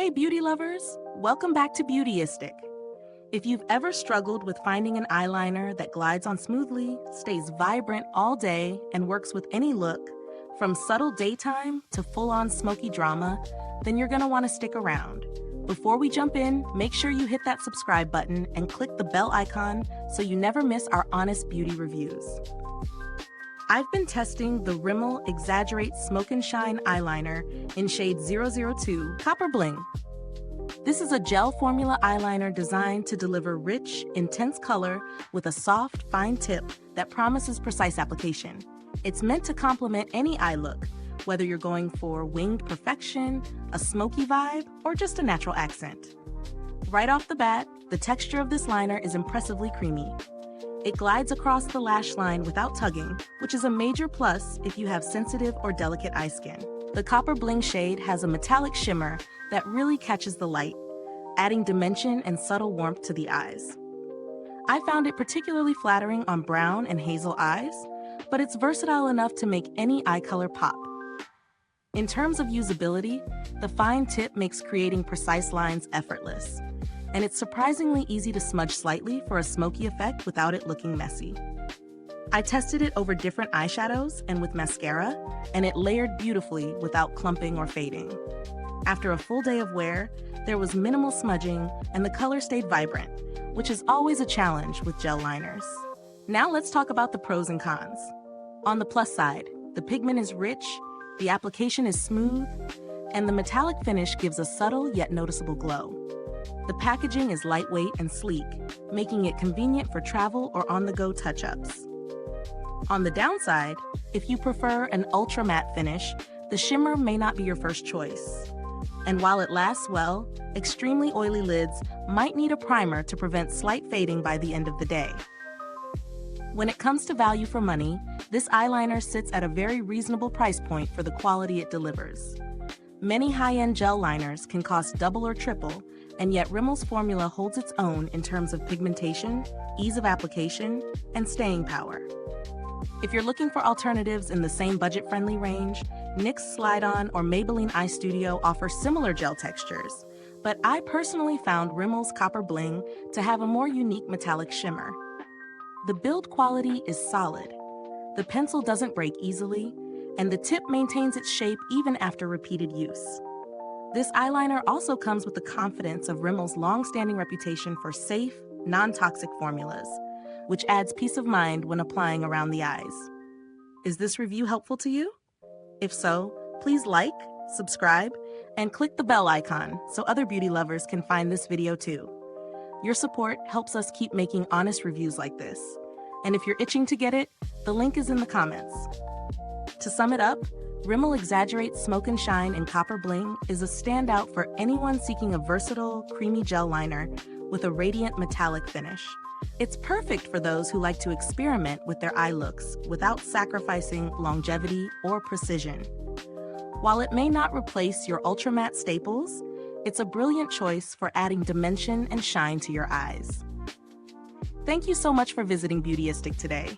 Hey beauty lovers, welcome back to Beautyistic. If you've ever struggled with finding an eyeliner that glides on smoothly, stays vibrant all day, and works with any look, from subtle daytime to full-on smoky drama, then you're gonna wanna stick around. Before we jump in, make sure you hit that subscribe button and click the bell icon so you never miss our honest beauty reviews. I've been testing the Rimmel Exaggerate Smoke and Shine eyeliner in shade 002 Copper Bling. This is a gel formula eyeliner designed to deliver rich, intense color with a soft, fine tip that promises precise application. It's meant to complement any eye look, whether you're going for winged perfection, a smoky vibe, or just a natural accent. Right off the bat, the texture of this liner is impressively creamy. It glides across the lash line without tugging, which is a major plus if you have sensitive or delicate eye skin. The Copper Bling shade has a metallic shimmer that really catches the light, adding dimension and subtle warmth to the eyes. I found it particularly flattering on brown and hazel eyes, but it's versatile enough to make any eye color pop. In terms of usability, the fine tip makes creating precise lines effortless, and it's surprisingly easy to smudge slightly for a smoky effect without it looking messy. I tested it over different eyeshadows and with mascara, and it layered beautifully without clumping or fading. After a full day of wear, there was minimal smudging and the color stayed vibrant, which is always a challenge with gel liners. Now let's talk about the pros and cons. On the plus side, the pigment is rich, the application is smooth, and the metallic finish gives a subtle yet noticeable glow. The packaging is lightweight and sleek, making it convenient for travel or on-the-go touch-ups. On the downside, if you prefer an ultra matte finish, the shimmer may not be your first choice. And while it lasts well, extremely oily lids might need a primer to prevent slight fading by the end of the day. When it comes to value for money, this eyeliner sits at a very reasonable price point for the quality it delivers. Many high-end gel liners can cost double or triple, and yet Rimmel's formula holds its own in terms of pigmentation, ease of application, and staying power. If you're looking for alternatives in the same budget-friendly range, NYX Slide-On or Maybelline Eye Studio offer similar gel textures, but I personally found Rimmel's Copper Bling to have a more unique metallic shimmer. The build quality is solid. The pencil doesn't break easily, and the tip maintains its shape even after repeated use. This eyeliner also comes with the confidence of Rimmel's long-standing reputation for safe, non-toxic formulas, which adds peace of mind when applying around the eyes. Is this review helpful to you? If so, please like, subscribe, and click the bell icon so other beauty lovers can find this video too. Your support helps us keep making honest reviews like this. And if you're itching to get it, the link is in the comments. To sum it up, Rimmel Exaggerate Smoke and Shine in Copper Bling is a standout for anyone seeking a versatile, creamy gel liner with a radiant metallic finish. It's perfect for those who like to experiment with their eye looks without sacrificing longevity or precision. While it may not replace your ultra matte staples, it's a brilliant choice for adding dimension and shine to your eyes. Thank you so much for visiting Beautyistic today.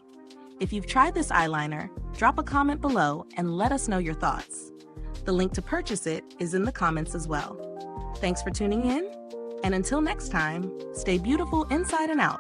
If you've tried this eyeliner, drop a comment below and let us know your thoughts. The link to purchase it is in the comments as well. Thanks for tuning in, and until next time, stay beautiful inside and out.